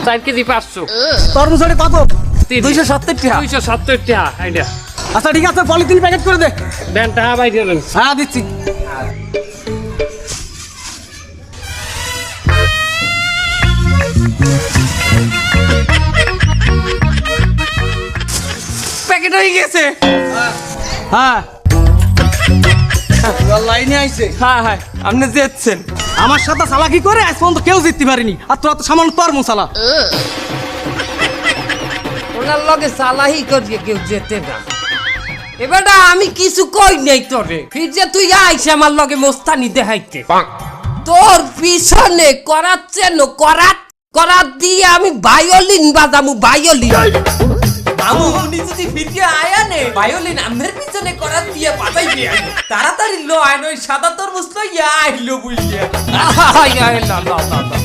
4 KG 500 তরমুজ কত? 270 টাকা। 270 টাকা আইডিয়া। আচ্ছা ঠিক আছে, পলিথিন প্যাকেট করে দে। দেন টাকা বাই দিলেন। হ্যাঁ দিচ্ছি। প্যাকেট হয়ে গেছে। হ্যাঁ লাইনে আইছে। হ্যাঁ হ্যাঁ আপনি যেচ্ছেন। আমার সাথে চালাকি করে আজ পর্যন্ত কেউ জিততে পারেনি, আর তোরা তো সামান্য তরমুজ চালা। ওনার লগে সালাহি করিয়ে কেউ যেতে না। এবারটা আমি কিছু কই নাই তোরে, ফির যে তুই আইসে আমার লগে মোস্তানি দেখাইতে। তোর পিছনে করাচ্ছে করাত দিয়ে আমি ভায়োলিন বাজামু, ভায়োলিন। মামু উনি যদি ফিরে আয়া নে ভায়োলিন আমের পিছনে করাত দিয়ে বাজাইবে। তাড়াতাড়ি লো আইন ওই সাদা তরমুজ লইয়া আইলো বুঝলে। আয় আয় লা লা লা লা।